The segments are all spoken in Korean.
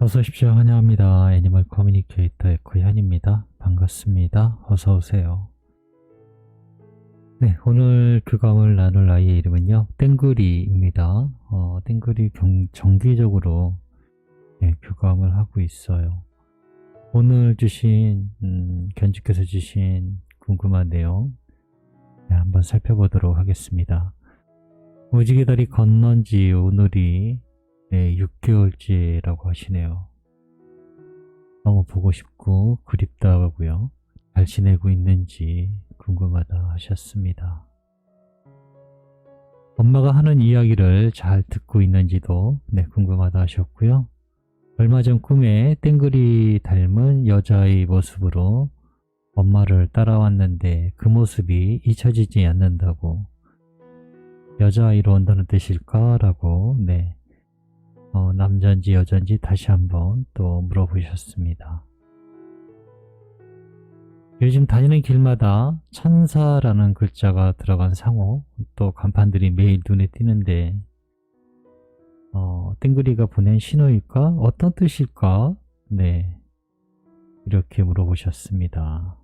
어서 오십시오. 환영합니다. 애니멀 커뮤니케이터 에코현입니다. 반갑습니다. 어서 오세요. 네, 오늘 교감을 나눌 아이의 이름은요, 땡그리입니다. 땡그리 정기적으로 교감을 하고 있어요. 오늘 주신 견주께서 주신 궁금한 내용 한번 살펴보도록 하겠습니다. 무지개다리 건넌 지 오늘이 6개월째라고 하시네요. 너무 보고 싶고 그립다고요. 잘 지내고 있는지 궁금하다 하셨습니다. 엄마가 하는 이야기를 잘 듣고 있는지도 궁금하다 하셨고요. 얼마 전 꿈에 땡그리 닮은 여자의 모습으로 엄마를 따라왔는데 그 모습이 잊혀지지 않는다고, 여자아이로 온다는 뜻일까? 라고 남자인지 여자인지 다시 한번 또 물어보셨습니다. 요즘 다니는 길마다 천사라는 글자가 들어간 상호, 또 간판들이 매일 눈에 띄는데 땡그리가 보낸 신호일까? 어떤 뜻일까? 이렇게 물어보셨습니다.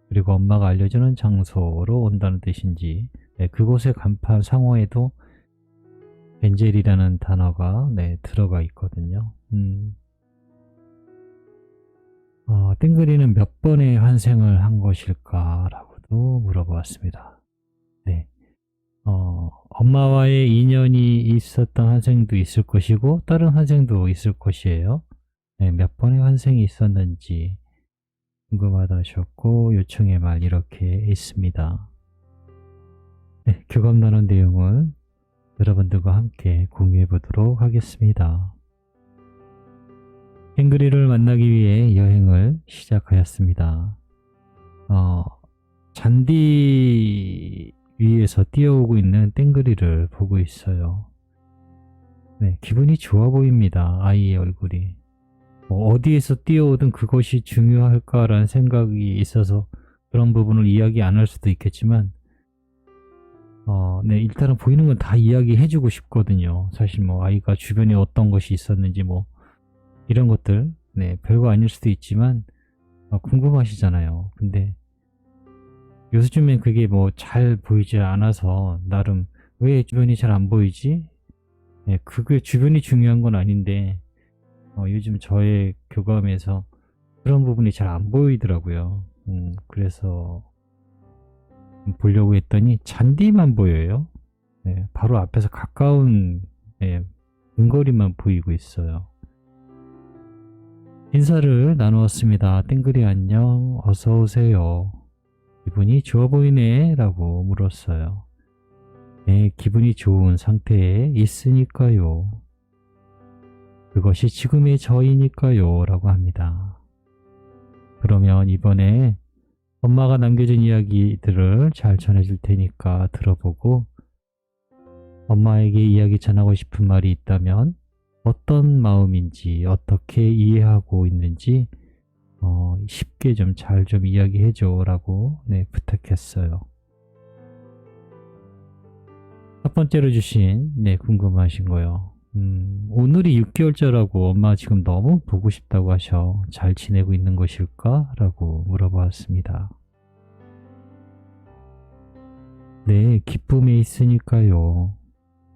그리고 엄마가 알려주는 장소로 온다는 뜻인지, 그곳의 간판 상호에도 엔젤이라는 단어가 들어가 있거든요. 땡그리는 몇 번의 환생을 한 것일까? 라고도 물어보았습니다. 엄마와의 인연이 있었던 환생도 있을 것이고 다른 환생도 있을 것이에요. 몇 번의 환생이 있었는지 궁금하다 하셨고, 요청의 말 이렇게 있습니다. 교감 나눈 내용을 여러분들과 함께 공유해 보도록 하겠습니다. 땡그리를 만나기 위해 여행을 시작하였습니다. 잔디 위에서 뛰어오고 있는 땡그리를 보고 있어요. 기분이 좋아 보입니다. 아이의 얼굴이. 어디에서 뛰어오든 그것이 중요할까라는 생각이 있어서 그런 부분을 이야기 안 할 수도 있겠지만, 일단은 보이는 건 다 이야기해주고 싶거든요. 사실 아이가 주변에 어떤 것이 있었는지 이런 것들, 별거 아닐 수도 있지만 궁금하시잖아요. 근데 요즘엔 그게 잘 보이지 않아서 나름 왜 주변이 잘 안 보이지? 그게 주변이 중요한 건 아닌데 요즘 저의 교감에서 그런 부분이 잘 안 보이더라고요. 그래서 보려고 했더니 잔디만 보여요. 바로 앞에서 가까운 근거리만 보이고 있어요. 인사를 나누었습니다. 땡그리 안녕, 어서오세요. 기분이 좋아 보이네 라고 물었어요. 기분이 좋은 상태에 있으니까요. 그것이 지금의 저이니까요 라고 합니다. 그러면 이번에 엄마가 남겨준 이야기들을 잘 전해줄 테니까 들어보고, 엄마에게 이야기 전하고 싶은 말이 있다면 어떤 마음인지, 어떻게 이해하고 있는지 쉽게 잘 이야기해줘 라고 부탁했어요. 첫 번째로 주신 궁금하신 거요. 오늘이 6개월째라고 엄마 지금 너무 보고 싶다고 하셔. 잘 지내고 있는 것일까? 라고 물어보았습니다. 기쁨에 있으니까요.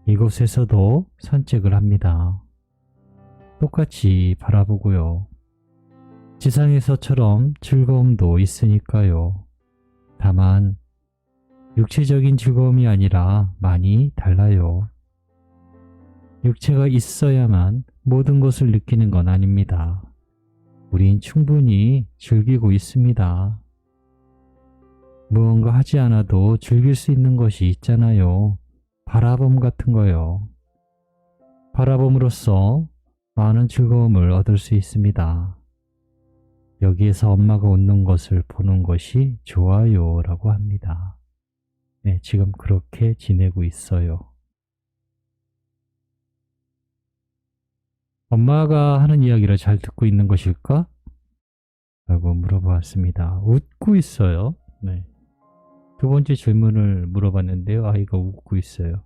이곳에서도 산책을 합니다. 똑같이 바라보고요. 지상에서처럼 즐거움도 있으니까요. 다만 육체적인 즐거움이 아니라 많이 달라요. 육체가 있어야만 모든 것을 느끼는 건 아닙니다. 우린 충분히 즐기고 있습니다. 무언가 하지 않아도 즐길 수 있는 것이 있잖아요. 바라봄 같은 거요. 바라봄으로써 많은 즐거움을 얻을 수 있습니다. 여기에서 엄마가 웃는 것을 보는 것이 좋아요 라고 합니다. 지금 그렇게 지내고 있어요. 엄마가 하는 이야기를 잘 듣고 있는 것일까? 라고 물어보았습니다. 웃고 있어요. 두 번째 질문을 물어봤는데요. 아이가 웃고 있어요.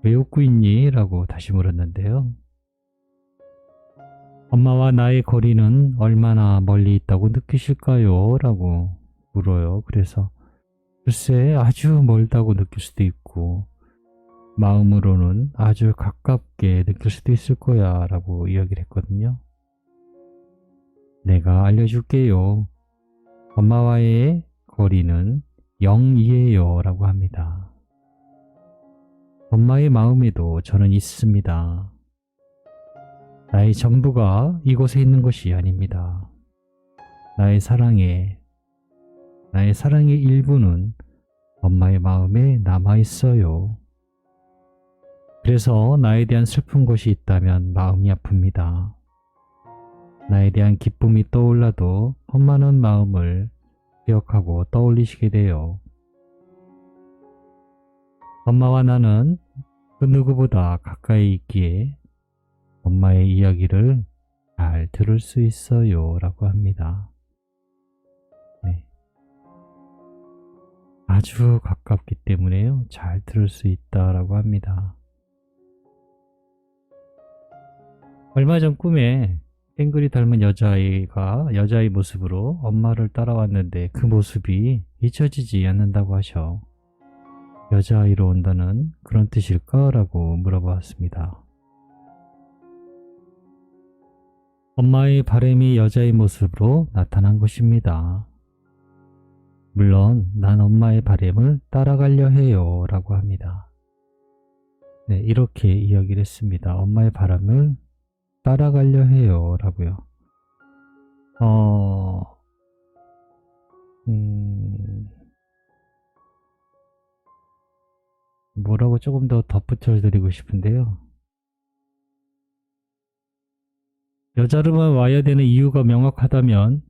왜 웃고 있니? 라고 다시 물었는데요. 엄마와 나의 거리는 얼마나 멀리 있다고 느끼실까요? 라고 물어요. 그래서 글쎄 아주 멀다고 느낄 수도 있고 마음으로는 아주 가깝게 느낄 수도 있을 거야 라고 이야기를 했거든요. 내가 알려줄게요. 엄마와의 거리는 0이에요 라고 합니다. 엄마의 마음에도 저는 있습니다. 나의 전부가 이곳에 있는 것이 아닙니다. 나의 사랑의 일부는 엄마의 마음에 남아 있어요. 그래서 나에 대한 슬픈 것이 있다면 마음이 아픕니다. 나에 대한 기쁨이 떠올라도 엄마는 마음을 기억하고 떠올리시게 돼요. 엄마와 나는 그 누구보다 가까이 있기에 엄마의 이야기를 잘 들을 수 있어요 라고 합니다. 네. 아주 가깝기 때문에요. 잘 들을 수 있다라고 합니다. 얼마 전 꿈에 땡글이 닮은 여자아이 모습으로 엄마를 따라왔는데 그 모습이 잊혀지지 않는다고 하셔. 여자아이로 온다는 그런 뜻일까? 라고 물어보았습니다. 엄마의 바람이 여자의 모습으로 나타난 것입니다. 물론 난 엄마의 바람을 따라가려 해요 라고 합니다. 네, 이렇게 이야기를 했습니다. 엄마의 바람을 따라가려 해요 라고요. 뭐라고 조금 더 덧붙여 드리고 싶은데요. 여자로만 와야 되는 이유가 명확하다면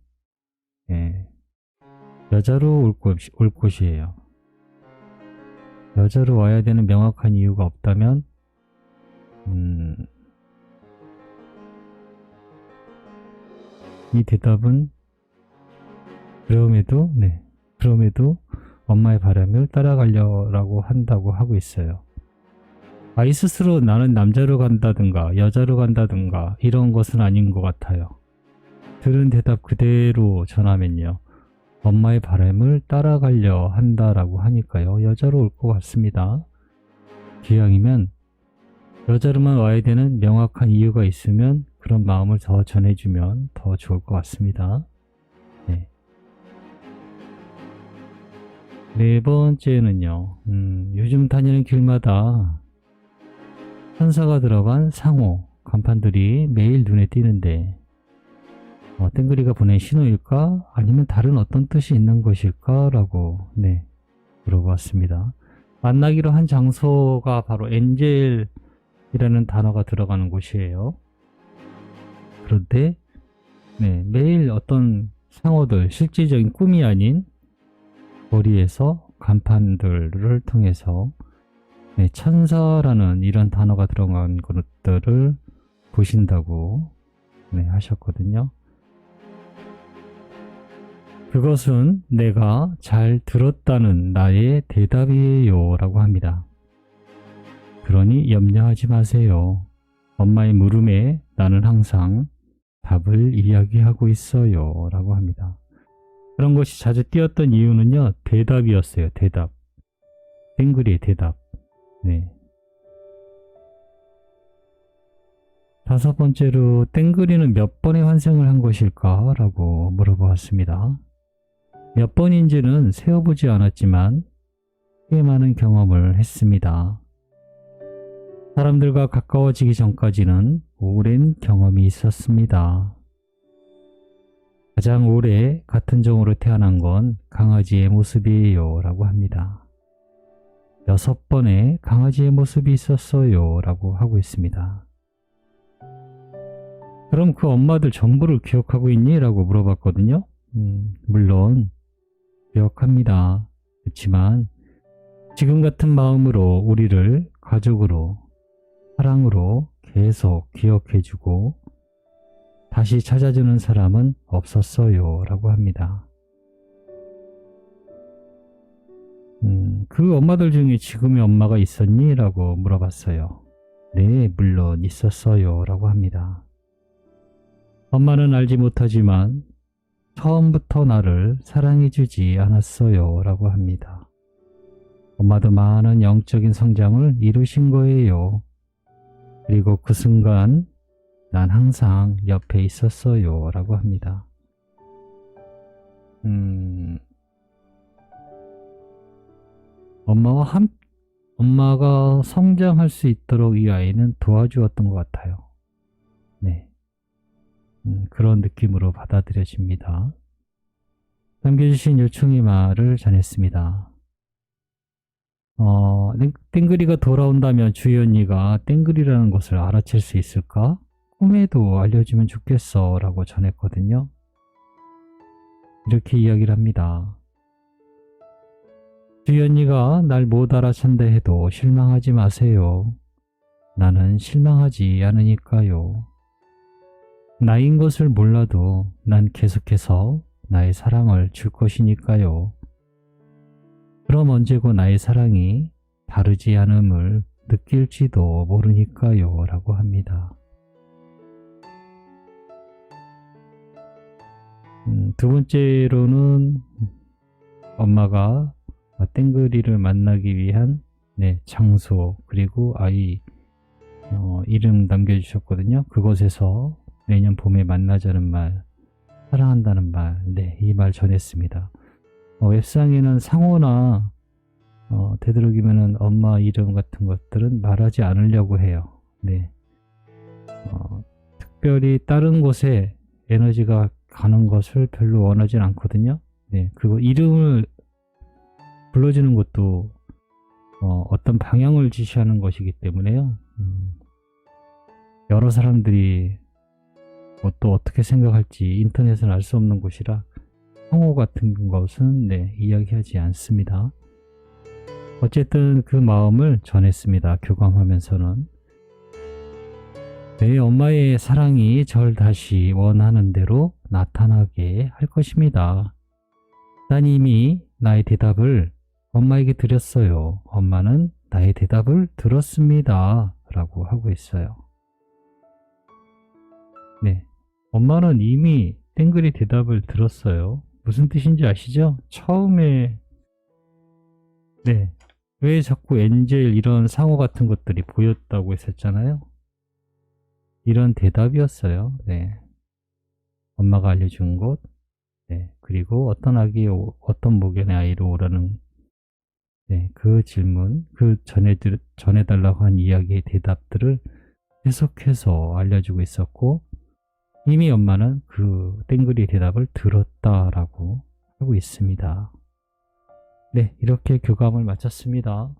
여자로 올 곳이에요. 여자로 와야 되는 명확한 이유가 없다면 이 대답은 그럼에도 엄마의 바람을 따라가려고 한다고 하고 있어요. 아이 스스로 나는 남자로 간다든가 여자로 간다든가 이런 것은 아닌 것 같아요. 들은 대답 그대로 전하면요. 엄마의 바람을 따라가려 한다라고 하니까요. 여자로 올 것 같습니다. 기왕이면 여자로만 와야 되는 명확한 이유가 있으면 그런 마음을 더 전해주면 더 좋을 것 같습니다. 네. 네 번째는요. 요즘 다니는 길마다 천사가 들어간 상호 간판들이 매일 눈에 띄는데 땡그리가 보낸 신호일까? 아니면 다른 어떤 뜻이 있는 것일까? 라고 물어봤습니다. 만나기로 한 장소가 바로 엔젤이라는 단어가 들어가는 곳이에요. 그런데 매일 어떤 상호들, 실질적인 꿈이 아닌 거리에서 간판들을 통해서 천사라는 이런 단어가 들어간 것들을 보신다고 하셨거든요. 그것은 내가 잘 들었다는 나의 대답이에요 라고 합니다. 그러니 염려하지 마세요. 엄마의 물음에 나는 항상 답을 이야기하고 있어요 라고 합니다. 그런 것이 자주 띄었던 이유는요. 대답이었어요. 대답. 땡그리의 대답. 다섯 번째로 땡그리는 몇 번의 환생을 한 것일까? 라고 물어보았습니다. 몇 번인지는 세어보지 않았지만 꽤 많은 경험을 했습니다. 사람들과 가까워지기 전까지는 오랜 경험이 있었습니다. 가장 오래 같은 종으로 태어난 건 강아지의 모습이에요 라고 합니다. 6번의 강아지의 모습이 있었어요 라고 하고 있습니다. 그럼 그 엄마들 전부를 기억하고 있니? 라고 물어봤거든요. 물론 기억합니다. 그렇지만 지금 같은 마음으로 우리를 가족으로 사랑으로 계속 기억해주고 다시 찾아주는 사람은 없었어요 라고 합니다. 그 엄마들 중에 지금의 엄마가 있었니? 라고 물어봤어요. 네, 물론 있었어요 라고 합니다. 엄마는 알지 못하지만 처음부터 나를 사랑해주지 않았어요. 라고 합니다. 엄마도 많은 영적인 성장을 이루신 거예요. 그리고 그 순간 난 항상 옆에 있었어요. 라고 합니다. 엄마가 성장할 수 있도록 이 아이는 도와주었던 것 같아요. 네. 그런 느낌으로 받아들여집니다. 남겨주신 요청의 말을 전했습니다. 땡그리가 돌아온다면 주희 언니가 땡그리라는 것을 알아챌 수 있을까? 꿈에도 알려주면 좋겠어 라고 전했거든요. 이렇게 이야기를 합니다. 주희 언니가 날 못 알아챈다 해도 실망하지 마세요. 나는 실망하지 않으니까요. 나인 것을 몰라도 난 계속해서 나의 사랑을 줄 것이니까요. 그럼 언제고 나의 사랑이 다르지 않음을 느낄지도 모르니까요. 라고 합니다. 두 번째로는 엄마가 땡그리를 만나기 위한 장소 그리고 아이 이름 남겨주셨거든요. 그곳에서 내년 봄에 만나자는 말, 사랑한다는 말, 이 말 전했습니다. 웹상에는 상호나 되도록이면은 엄마 이름 같은 것들은 말하지 않으려고 해요. 특별히 다른 곳에 에너지가 가는 것을 별로 원하진 않거든요. 그리고 이름을 불러주는 것도 어떤 방향을 지시하는 것이기 때문에요. 여러 사람들이 또 어떻게 생각할지 인터넷은 알 수 없는 곳이라 상호 같은 것은 이야기하지 않습니다. 어쨌든 그 마음을 전했습니다. 교감하면서는 내 엄마의 사랑이 절 다시 원하는 대로 나타나게 할 것입니다. 난 이미 나의 대답을 엄마에게 드렸어요. 엄마는 나의 대답을 들었습니다. 라고 하고 있어요. 엄마는 이미 땡그리 대답을 들었어요. 무슨 뜻인지 아시죠? 처음에 왜 자꾸 엔젤 이런 상호 같은 것들이 보였다고 했었잖아요. 이런 대답이었어요. 엄마가 알려준 곳, 그리고 어떤 아기, 어떤 목연의 아이로 오라는 그 질문, 그 전해달라고 한 이야기의 대답들을 계속해서 알려주고 있었고, 이미 엄마는 그 땡그리 대답을 들었다라고 하고 있습니다. 이렇게 교감을 마쳤습니다.